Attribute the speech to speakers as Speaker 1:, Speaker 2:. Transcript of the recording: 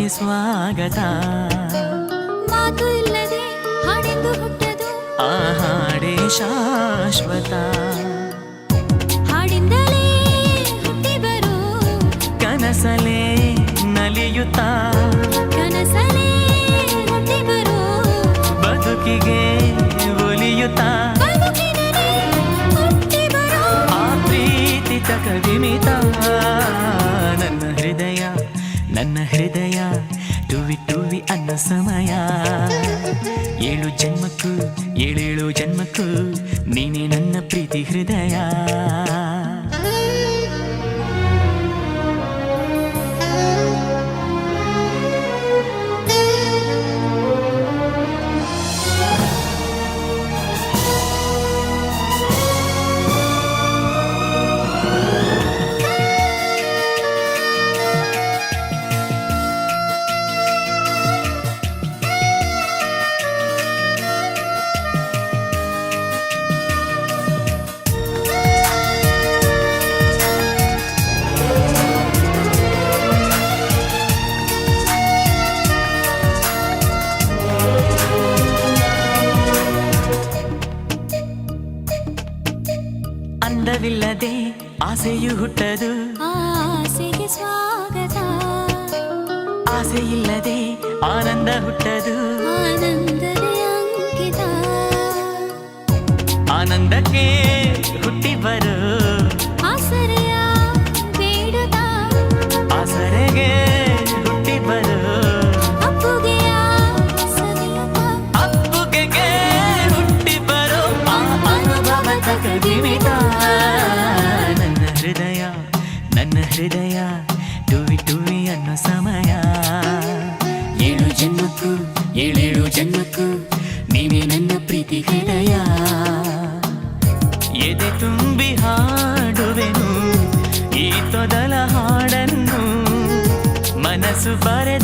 Speaker 1: ಆಸೆಗೆ ಸ್ವಾಗತ.
Speaker 2: ಮಾತು ಇಲ್ಲದೆ ಹಾಡೆಂದು ಹುಟ್ಟದು,
Speaker 1: ಆ ಹಾಡೇ ಶಾಶ್ವತ.
Speaker 2: ಹಾಡಿಂದಲೇ ಹುಟ್ಟಿ ಬರೋ
Speaker 1: ಕನಸಲೇ ನಲಿಯುತ್ತ,
Speaker 2: ಕನಸಲೇ ಹುಟ್ಟಿ ಬರೋ
Speaker 1: ಬದುಕಿಗೆ ಒಲಿಯುತ್ತ.
Speaker 2: ಬದುಕಿನಲ್ಲಿ ಹುಟ್ಟಿ ಬರೋ
Speaker 1: ಆ ಪ್ರೀತಿ ತಕದಿಮಿತ. ನನ್ನ ಹೃದಯ ಟುವಿ ಟುವಿ ಅನ್ನೋ ಸಮಯ. 7 ಜನ್ಮಕ್ಕೂ 7 ಜನ್ಮಕ್ಕೂ ನೀನೇ ನನ್ನ ಪ್ರೀತಿ ಹೃದಯ. ಅಂದವಿಲ್ಲದೆ ಆಸೆಯು ಹುಟ್ಟದು,
Speaker 2: ಆಸೆಗೆ ಸ್ವಾಗತ.
Speaker 1: ಆಸೆ ಇಲ್ಲದೆ ಆನಂದ ಹುಟ್ಟದು,
Speaker 2: ಆನಂದವೇ ಅಂಕಿತ.
Speaker 1: ಆನಂದಕ್ಕೆ ಹುಟ್ಟಿ ಬರೋ
Speaker 2: ಆಸರೆಯ ಬೇಡುತ್ತ,
Speaker 1: ಆಸರೆಗೆ ಹುಟ್ಟಿ ಬರೋ
Speaker 2: ಅಪ್ಪುಗೆಯ ಸವಿಯುತ್ತ.
Speaker 1: ಅಪ್ಪುಗೆಗೆ ಹುಟ್ಟಿ ಬರೋ ಆ ಅನುಭವ ತಕದಿಮಿತ. ನನ್ನ ಹೃದಯ ಟುವಿ ಟುವಿ ಅನ್ನೋ ಸಮಯ. 7 ಜನ್ಮಕ್ಕೂ 7 ಜನ್ಮಕ್ಕೂ ನೀವೇ ನನ್ನ ಪ್ರೀತಿ ಹೃದಯ. ಎದೆ ತುಂಬಿ ಹಾಡುವೆನು ಈ ತೊದಲ ಹಾಡನ್ನು, ಮನಸ್ಸು ಬರೆದ